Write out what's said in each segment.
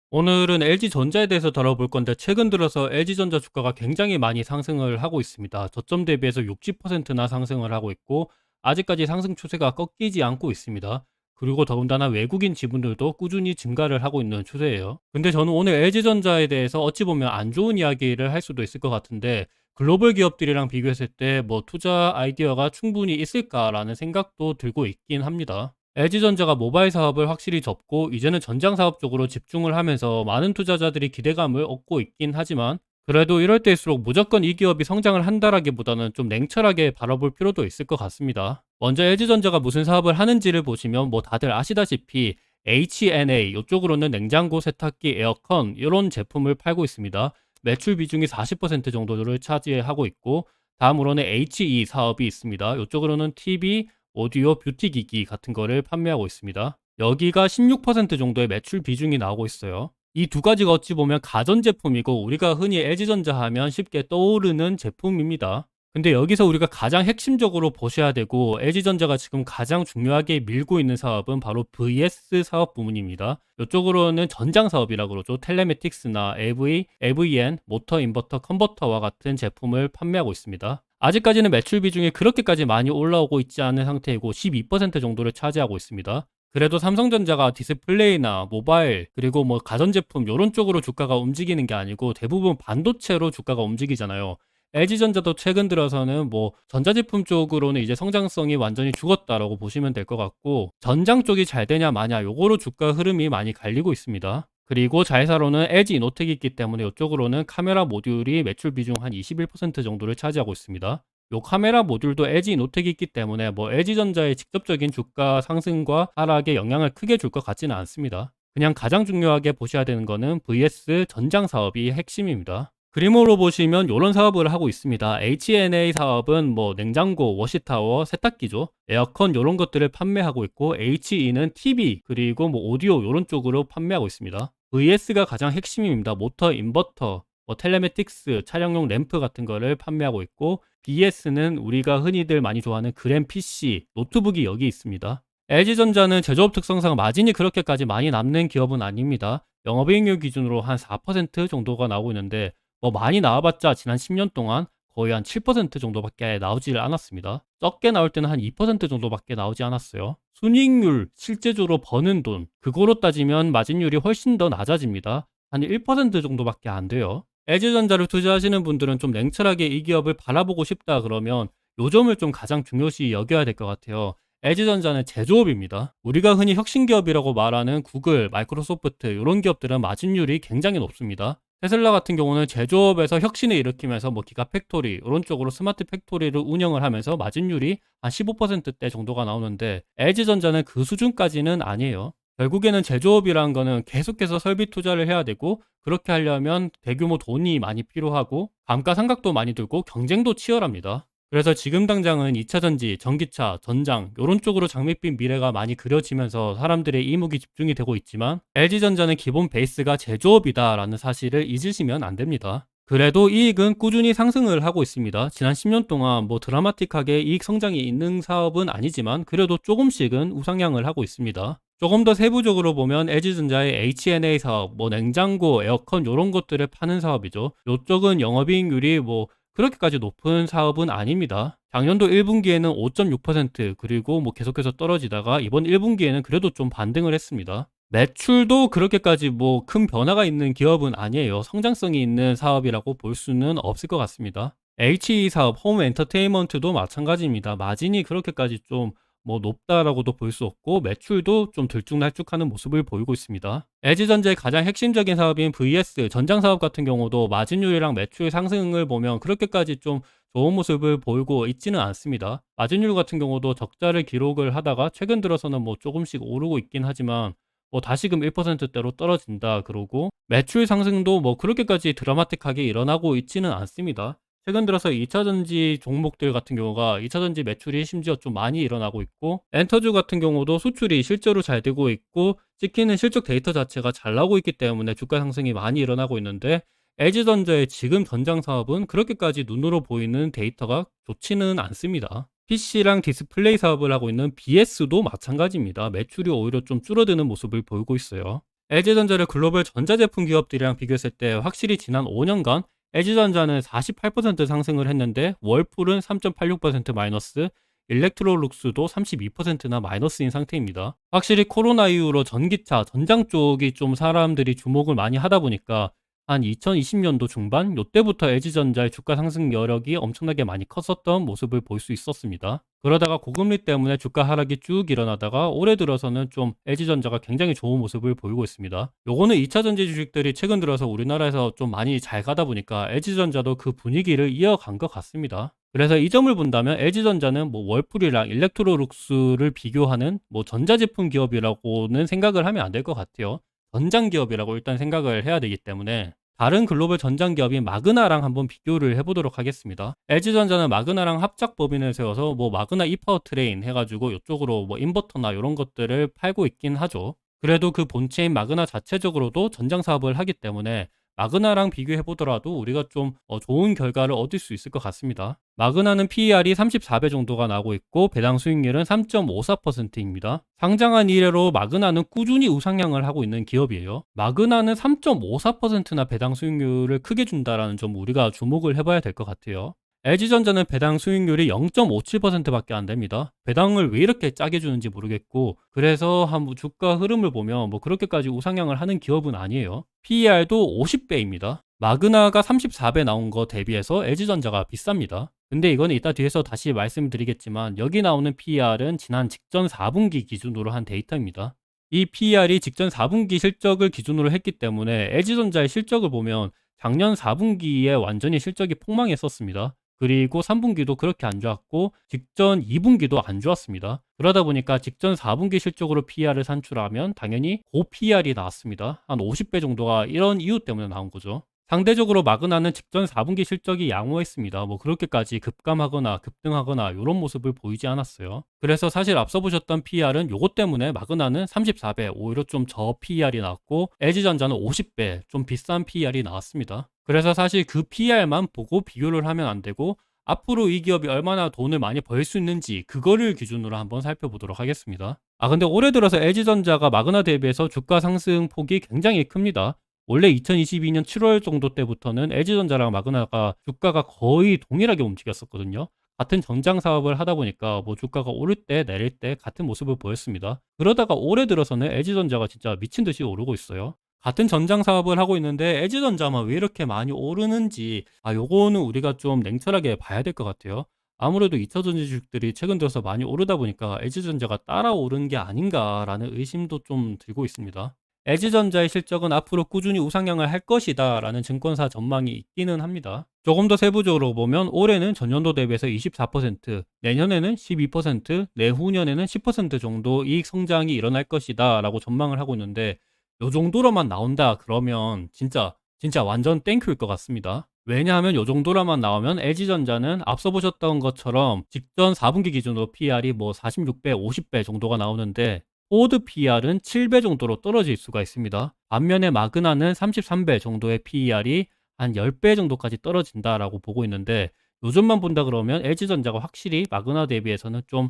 오늘은 LG전자에 대해서 다뤄볼 건데 최근 들어서 LG전자 주가가 굉장히 많이 상승을 하고 있습니다. 저점 대비해서 60%나 상승을 하고 있고 아직까지 상승 추세가 꺾이지 않고 있습니다. 그리고 더군다나 외국인 지분들도 꾸준히 증가를 하고 있는 추세예요. 근데 저는 오늘 LG전자에 대해서 어찌 보면 안 좋은 이야기를 할 수도 있을 것 같은데 글로벌 기업들이랑 비교했을 때 뭐 투자 아이디어가 충분히 있을까라는 생각도 들고 있긴 합니다. LG전자가 모바일 사업을 확실히 접고 이제는 전장 사업 쪽으로 집중을 하면서 많은 투자자들이 기대감을 얻고 있긴 하지만 그래도 이럴 때일수록 무조건 이 기업이 성장을 한다라기보다는 좀 냉철하게 바라볼 필요도 있을 것 같습니다. 먼저 LG전자가 무슨 사업을 하는지를 보시면 뭐 다들 아시다시피 HNA 이쪽으로는 냉장고, 세탁기, 에어컨 이런 제품을 팔고 있습니다. 매출 비중이 40% 정도를 차지하고 있고 다음으로는 HE 사업이 있습니다. 이쪽으로는 TV, 오디오, 뷰티 기기 같은 거를 판매하고 있습니다. 여기가 16% 정도의 매출 비중이 나오고 있어요. 이 두 가지가 어찌 보면 가전제품이고 우리가 흔히 LG전자 하면 쉽게 떠오르는 제품입니다. 근데 여기서 우리가 가장 핵심적으로 보셔야 되고 LG전자가 지금 가장 중요하게 밀고 있는 사업은 바로 VS 사업 부문입니다. 이쪽으로는 전장 사업이라고 그러죠. 텔레매틱스나 AV, AVN, 모터 인버터 컨버터와 같은 제품을 판매하고 있습니다. 아직까지는 매출 비중이 그렇게까지 많이 올라오고 있지 않은 상태이고 12% 정도를 차지하고 있습니다. 그래도 삼성전자가 디스플레이나 모바일 그리고 뭐 가전제품 이런 쪽으로 주가가 움직이는 게 아니고 대부분 반도체로 주가가 움직이잖아요. LG전자도 최근 들어서는 뭐 전자제품 쪽으로는 이제 성장성이 완전히 죽었다라고 보시면 될 것 같고 전장 쪽이 잘 되냐 마냐 요거로 주가 흐름이 많이 갈리고 있습니다. 그리고 자회사로는 LG 이노텍이 있기 때문에 이쪽으로는 카메라 모듈이 매출 비중 한 21% 정도를 차지하고 있습니다. 요 카메라 모듈도 LG 이노텍이 있기 때문에 뭐 LG전자의 직접적인 주가 상승과 하락에 영향을 크게 줄 것 같지는 않습니다. 그냥 가장 중요하게 보셔야 되는 거는 VS 전장 사업이 핵심입니다. 그림으로 보시면 이런 사업을 하고 있습니다. HNA 사업은 뭐 냉장고, 워시타워, 세탁기죠. 에어컨 이런 것들을 판매하고 있고 HE는 TV 그리고 뭐 오디오 이런 쪽으로 판매하고 있습니다. VS가 가장 핵심입니다. 모터 인버터, 뭐 텔레매틱스, 차량용 램프 같은 거를 판매하고 있고 BS는 우리가 흔히들 많이 좋아하는 그램 PC, 노트북이 여기 있습니다. LG전자는 제조업 특성상 마진이 그렇게까지 많이 남는 기업은 아닙니다. 영업이익률 기준으로 한 4% 정도가 나오고 있는데 뭐 많이 나와봤자 지난 10년 동안 거의 한 7% 정도밖에 나오질 않았습니다. 적게 나올 때는 한 2% 정도밖에 나오지 않았어요. 순이익률, 실제적으로 버는 돈, 그거로 따지면 마진율이 훨씬 더 낮아집니다. 한 1% 정도밖에 안 돼요. LG전자를 투자하시는 분들은 좀 냉철하게 이 기업을 바라보고 싶다 그러면 요 점을 좀 가장 중요시 여겨야 될 것 같아요. LG전자는 제조업입니다. 우리가 흔히 혁신기업이라고 말하는 구글, 마이크로소프트 이런 기업들은 마진율이 굉장히 높습니다. 테슬라 같은 경우는 제조업에서 혁신을 일으키면서 뭐 기가 팩토리 이런 쪽으로 스마트 팩토리를 운영을 하면서 마진율이 한 15%대 정도가 나오는데 LG전자는 그 수준까지는 아니에요. 결국에는 제조업이라는 거는 계속해서 설비 투자를 해야 되고 그렇게 하려면 대규모 돈이 많이 필요하고 감가상각도 많이 들고 경쟁도 치열합니다. 그래서 지금 당장은 2차 전지, 전기차, 전장 이런 쪽으로 장밋빛 미래가 많이 그려지면서 사람들의 이목이 집중이 되고 있지만 LG전자는 기본 베이스가 제조업이다라는 사실을 잊으시면 안 됩니다. 그래도 이익은 꾸준히 상승을 하고 있습니다. 지난 10년 동안 뭐 드라마틱하게 이익 성장이 있는 사업은 아니지만 그래도 조금씩은 우상향을 하고 있습니다. 조금 더 세부적으로 보면 LG전자의 HNA 사업, 뭐 냉장고, 에어컨 이런 것들을 파는 사업이죠. 이쪽은 영업이익률이 뭐 그렇게까지 높은 사업은 아닙니다. 작년도 1분기에는 5.6% 그리고 뭐 계속해서 떨어지다가 이번 1분기에는 그래도 좀 반등을 했습니다. 매출도 그렇게까지 뭐 큰 변화가 있는 기업은 아니에요. 성장성이 있는 사업이라고 볼 수는 없을 것 같습니다. HE 사업, 홈 엔터테인먼트도 마찬가지입니다. 마진이 그렇게까지 좀 뭐 높다라고도 볼 수 없고 매출도 좀 들쭉날쭉하는 모습을 보이고 있습니다. LG전자의 가장 핵심적인 사업인 VS 전장 사업 같은 경우도 마진율이랑 매출 상승을 보면 그렇게까지 좀 좋은 모습을 보이고 있지는 않습니다. 마진율 같은 경우도 적자를 기록을 하다가 최근 들어서는 뭐 조금씩 오르고 있긴 하지만 뭐 다시금 1%대로 떨어진다 그러고 매출 상승도 뭐 그렇게까지 드라마틱하게 일어나고 있지는 않습니다. 최근 들어서 2차 전지 종목들 같은 경우가 2차 전지 매출이 심지어 좀 많이 일어나고 있고 엔터주 같은 경우도 수출이 실제로 잘 되고 있고 찍히는 실적 데이터 자체가 잘 나오고 있기 때문에 주가 상승이 많이 일어나고 있는데 LG전자의 지금 전장 사업은 그렇게까지 눈으로 보이는 데이터가 좋지는 않습니다. PC랑 디스플레이 사업을 하고 있는 BS도 마찬가지입니다. 매출이 오히려 좀 줄어드는 모습을 보이고 있어요. LG전자를 글로벌 전자제품 기업들이랑 비교했을 때 확실히 지난 5년간 LG전자는 48% 상승을 했는데 월풀은 3.86% 마이너스, 일렉트로룩스도 32%나 마이너스인 상태입니다. 확실히 코로나 이후로 전기차, 전장 쪽이 좀 사람들이 주목을 많이 하다 보니까 한 2020년도 중반 요때부터 LG전자의 주가 상승 여력이 엄청나게 많이 컸었던 모습을 볼 수 있었습니다. 그러다가 고금리 때문에 주가 하락이 쭉 일어나다가 올해 들어서는 좀 LG전자가 굉장히 좋은 모습을 보이고 있습니다. 요거는 2차 전지 주식들이 최근 들어서 우리나라에서 좀 많이 잘 가다 보니까 LG전자도 그 분위기를 이어간 것 같습니다. 그래서 이 점을 본다면 LG전자는 뭐 월풀이랑 일렉트로룩스를 비교하는 뭐 전자제품 기업이라고는 생각을 하면 안 될 것 같아요. 전장 기업이라고 일단 생각을 해야 되기 때문에 다른 글로벌 전장 기업인 마그나랑 한번 비교를 해보도록 하겠습니다. LG전자는 마그나랑 합작 법인을 세워서 뭐 마그나 이파워트레인 해가지고 이쪽으로 뭐 인버터나 이런 것들을 팔고 있긴 하죠. 그래도 그 본체인 마그나 자체적으로도 전장 사업을 하기 때문에 마그나랑 비교해 보더라도 우리가 좀 좋은 결과를 얻을 수 있을 것 같습니다. 마그나는 PER이 34배 정도가 나오고 있고 배당 수익률은 3.54%입니다. 상장한 이래로 마그나는 꾸준히 우상향을 하고 있는 기업이에요. 마그나는 3.54%나 배당 수익률을 크게 준다라는 점 우리가 주목을 해봐야 될 것 같아요. LG전자는 배당 수익률이 0.57%밖에 안 됩니다. 배당을 왜 이렇게 짜게 주는지 모르겠고, 그래서 한 주가 흐름을 보면 뭐 그렇게까지 우상향을 하는 기업은 아니에요. PER도 50배입니다. 마그나가 34배 나온 거 대비해서 LG전자가 비쌉니다. 근데 이거는 이따 뒤에서 다시 말씀드리겠지만 여기 나오는 PER은 지난 직전 4분기 기준으로 한 데이터입니다. 이 PER이 직전 4분기 실적을 기준으로 했기 때문에 LG전자의 실적을 보면 작년 4분기에 완전히 실적이 폭망했었습니다. 그리고 3분기도 그렇게 안 좋았고 직전 2분기도 안 좋았습니다. 그러다 보니까 직전 4분기 실적으로 PER을 산출하면 당연히 고 PER이 나왔습니다. 한 50배 정도가 이런 이유 때문에 나온 거죠. 상대적으로 마그나는 직전 4분기 실적이 양호했습니다. 뭐 그렇게까지 급감하거나 급등하거나 이런 모습을 보이지 않았어요. 그래서 사실 앞서 보셨던 PER은 요것 때문에 마그나는 34배 오히려 좀 저 PER이 나왔고 LG전자는 50배 좀 비싼 PER이 나왔습니다. 그래서 사실 그 PER만 보고 비교를 하면 안 되고 앞으로 이 기업이 얼마나 돈을 많이 벌 수 있는지 그거를 기준으로 한번 살펴보도록 하겠습니다. 근데 올해 들어서 LG전자가 마그나 대비해서 주가 상승 폭이 굉장히 큽니다. 원래 2022년 7월 정도 때부터는 LG전자랑 마그나가 주가가 거의 동일하게 움직였었거든요. 같은 전장 사업을 하다 보니까 뭐 주가가 오를 때 내릴 때 같은 모습을 보였습니다. 그러다가 올해 들어서는 LG전자가 진짜 미친 듯이 오르고 있어요. 같은 전장 사업을 하고 있는데 LG전자만 왜 이렇게 많이 오르는지 요거는 우리가 좀 냉철하게 봐야 될 것 같아요. 아무래도 2차 전지 주식들이 최근 들어서 많이 오르다 보니까 LG전자가 따라 오른 게 아닌가라는 의심도 좀 들고 있습니다. LG전자의 실적은 앞으로 꾸준히 우상향을 할 것이다 라는 증권사 전망이 있기는 합니다. 조금 더 세부적으로 보면 올해는 전년도 대비해서 24%, 내년에는 12%, 내후년에는 10% 정도 이익 성장이 일어날 것이다 라고 전망을 하고 있는데 요 정도로만 나온다 그러면 진짜 완전 땡큐일 것 같습니다. 왜냐하면 요 정도로만 나오면 LG전자는 앞서 보셨던 것처럼 직전 4분기 기준으로 PER이 뭐 46배, 50배 정도가 나오는데 포드 PER은 7배 정도로 떨어질 수가 있습니다. 반면에 마그나는 33배 정도의 PER이 한 10배 정도까지 떨어진다라고 보고 있는데 요즘만 본다 그러면 LG전자가 확실히 마그나 대비해서는 좀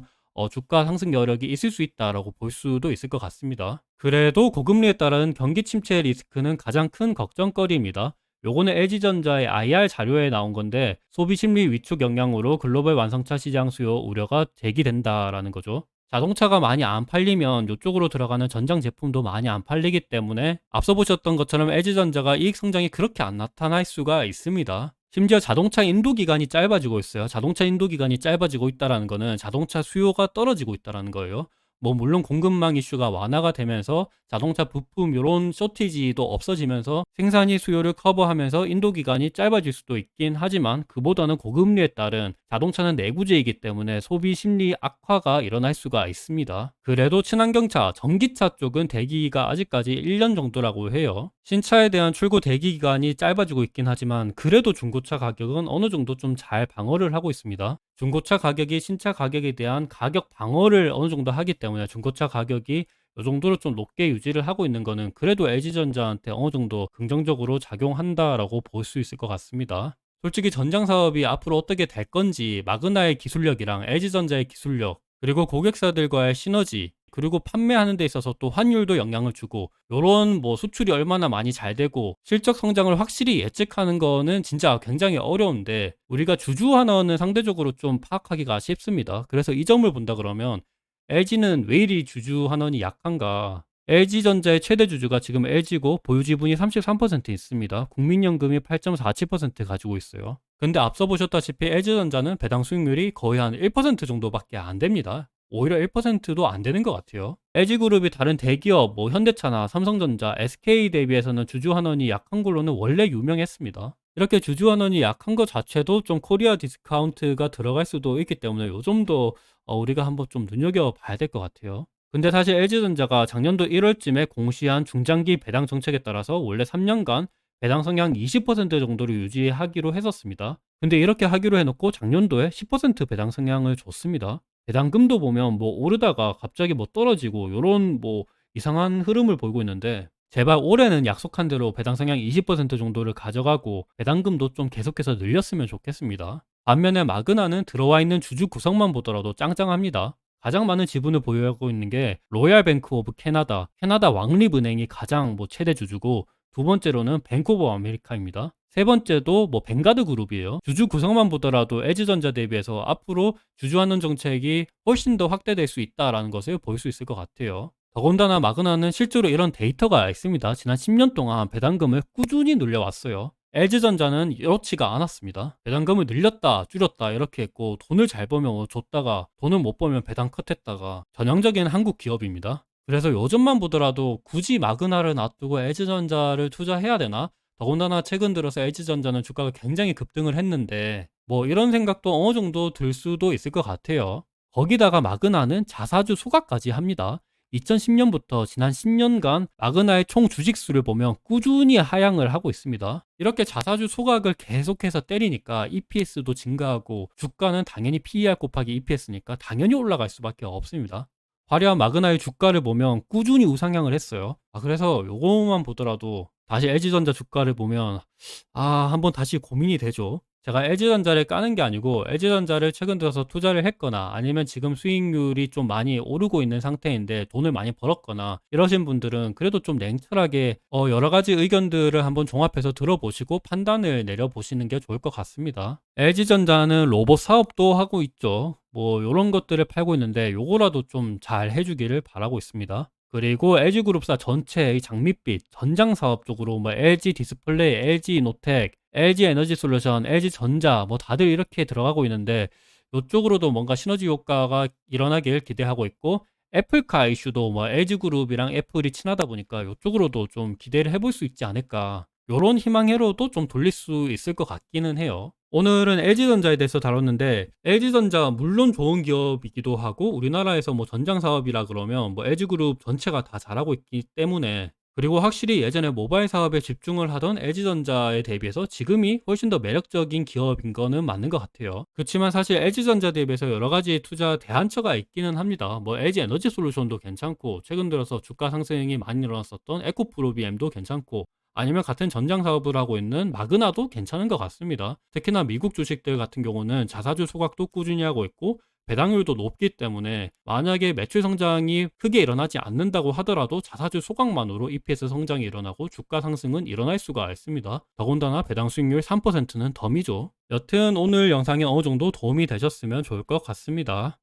주가 상승 여력이 있을 수 있다라고 볼 수도 있을 것 같습니다. 그래도 고금리에 따른 경기 침체 리스크는 가장 큰 걱정거리입니다. 요거는 LG전자의 IR 자료에 나온 건데 소비 심리 위축 영향으로 글로벌 완성차 시장 수요 우려가 제기된다라는 거죠. 자동차가 많이 안 팔리면 이쪽으로 들어가는 전장 제품도 많이 안 팔리기 때문에 앞서 보셨던 것처럼 LG전자가 이익 성장이 그렇게 안 나타날 수가 있습니다. 심지어 자동차 인도 기간이 짧아지고 있어요. 자동차 인도 기간이 짧아지고 있다는 거는 자동차 수요가 떨어지고 있다는 거예요. 뭐 물론 공급망 이슈가 완화가 되면서 자동차 부품 이런 쇼티지도 없어지면서 생산이 수요를 커버하면서 인도 기간이 짧아질 수도 있긴 하지만 그보다는 고금리에 따른 자동차는 내구재이기 때문에 소비 심리 악화가 일어날 수가 있습니다. 그래도 친환경차, 전기차 쪽은 대기가 아직까지 1년 정도라고 해요. 신차에 대한 출고 대기 기간이 짧아지고 있긴 하지만 그래도 중고차 가격은 어느 정도 좀 잘 방어를 하고 있습니다. 중고차 가격이 신차 가격에 대한 가격 방어를 어느 정도 하기 때문에 중고차 가격이 이 정도로 좀 높게 유지를 하고 있는 거는 그래도 LG전자한테 어느 정도 긍정적으로 작용한다라고 볼 수 있을 것 같습니다. 솔직히 전장 사업이 앞으로 어떻게 될 건지 마그나의 기술력이랑 LG전자의 기술력 그리고 고객사들과의 시너지 그리고 판매하는 데 있어서 또 환율도 영향을 주고, 요런 뭐 수출이 얼마나 많이 잘 되고 실적 성장을 확실히 예측하는 거는 진짜 굉장히 어려운데, 우리가 주주 환원은 상대적으로 좀 파악하기가 쉽습니다. 그래서 이 점을 본다 그러면 LG는 왜 이리 주주 환원이 약한가? LG전자의 최대 주주가 지금 LG고 보유 지분이 33% 있습니다. 국민연금이 8.47% 가지고 있어요. 근데 앞서 보셨다시피 LG전자는 배당 수익률이 거의 한 1% 정도밖에 안 됩니다. 오히려 1%도 안 되는 것 같아요. LG그룹이 다른 대기업, 뭐 현대차나 삼성전자, SK 대비해서는 주주 환원이 약한 걸로는 원래 유명했습니다. 이렇게 주주 환원이 약한 것 자체도 좀 코리아 디스카운트가 들어갈 수도 있기 때문에 요 점도 우리가 한번 좀 눈여겨봐야 될 것 같아요. 근데 사실 LG전자가 작년도 1월쯤에 공시한 중장기 배당 정책에 따라서 원래 3년간 배당 성향 20% 정도를 유지하기로 했었습니다. 근데 이렇게 하기로 해놓고 작년도에 10% 배당 성향을 줬습니다. 배당금도 보면 뭐 오르다가 갑자기 뭐 떨어지고 요런 뭐 이상한 흐름을 보이고 있는데, 제발 올해는 약속한 대로 배당 성향 20% 정도를 가져가고 배당금도 좀 계속해서 늘렸으면 좋겠습니다. 반면에 마그나는 들어와 있는 주주 구성만 보더라도 짱짱합니다. 가장 많은 지분을 보유하고 있는 게 로얄 뱅크 오브 캐나다 왕립은행이 가장 뭐 최대 주주고, 두 번째로는 뱅크 오브 아메리카입니다. 세 번째도 뭐 뱅가드 그룹이에요. 주주 구성만 보더라도 LG전자 대비해서 앞으로 주주환원 정책이 훨씬 더 확대될 수 있다라는 것을 볼 수 있을 것 같아요. 더군다나 마그나는 실제로 이런 데이터가 있습니다. 지난 10년 동안 배당금을 꾸준히 늘려왔어요. LG전자는 이렇지가 않았습니다. 배당금을 늘렸다 줄였다 이렇게 했고, 돈을 잘 벌면 줬다가 돈을 못 벌면 배당 컷했다가, 전형적인 한국 기업입니다. 그래서 요즘만 보더라도 굳이 마그나를 놔두고 LG전자를 투자해야 되나? 더군다나 최근 들어서 LG전자는 주가가 굉장히 급등을 했는데 뭐 이런 생각도 어느 정도 들 수도 있을 것 같아요. 거기다가 마그나는 자사주 소각까지 합니다. 2010년부터 지난 10년간 마그나의 총 주식수를 보면 꾸준히 하향을 하고 있습니다. 이렇게 자사주 소각을 계속해서 때리니까 EPS도 증가하고, 주가는 당연히 PER 곱하기 EPS니까 당연히 올라갈 수밖에 없습니다. 화려한 마그나의 주가를 보면 꾸준히 우상향을 했어요. 그래서 요거만 보더라도 다시 LG전자 주가를 보면 한번 다시 고민이 되죠. 제가 LG전자를 까는 게 아니고, LG전자를 최근 들어서 투자를 했거나 아니면 지금 수익률이 좀 많이 오르고 있는 상태인데 돈을 많이 벌었거나 이러신 분들은 그래도 좀 냉철하게 여러 가지 의견들을 한번 종합해서 들어보시고 판단을 내려보시는 게 좋을 것 같습니다. LG전자는 로봇 사업도 하고 있죠. 뭐 요런 것들을 팔고 있는데 요거라도 좀 잘 해주기를 바라고 있습니다. 그리고 LG그룹사 전체의 장밋빛 전장 사업 쪽으로 뭐 LG 디스플레이, LG 노텍, LG 에너지 솔루션, LG 전자 뭐 다들 이렇게 들어가고 있는데, 이쪽으로도 뭔가 시너지 효과가 일어나길 기대하고 있고, 애플카 이슈도 뭐 LG그룹이랑 애플이 친하다 보니까 이쪽으로도 좀 기대를 해볼 수 있지 않을까, 요런 희망회로도 좀 돌릴 수 있을 것 같기는 해요. 오늘은 LG전자에 대해서 다뤘는데, LG전자 물론 좋은 기업이기도 하고 우리나라에서 뭐 전장 사업이라 그러면 뭐 LG그룹 전체가 다 잘하고 있기 때문에, 그리고 확실히 예전에 모바일 사업에 집중을 하던 LG전자에 대비해서 지금이 훨씬 더 매력적인 기업인 거는 맞는 것 같아요. 그렇지만 사실 LG전자 대비해서 여러 가지 투자 대안처가 있기는 합니다. 뭐 LG 에너지 솔루션도 괜찮고, 최근 들어서 주가 상승이 많이 일어났었던 에코프로비엠도 괜찮고, 아니면 같은 전장 사업을 하고 있는 마그나도 괜찮은 것 같습니다. 특히나 미국 주식들 같은 경우는 자사주 소각도 꾸준히 하고 있고 배당률도 높기 때문에, 만약에 매출 성장이 크게 일어나지 않는다고 하더라도 자사주 소각만으로 EPS 성장이 일어나고 주가 상승은 일어날 수가 있습니다. 더군다나 배당 수익률 3%는 덤이죠. 여튼 오늘 영상이 어느 정도 도움이 되셨으면 좋을 것 같습니다.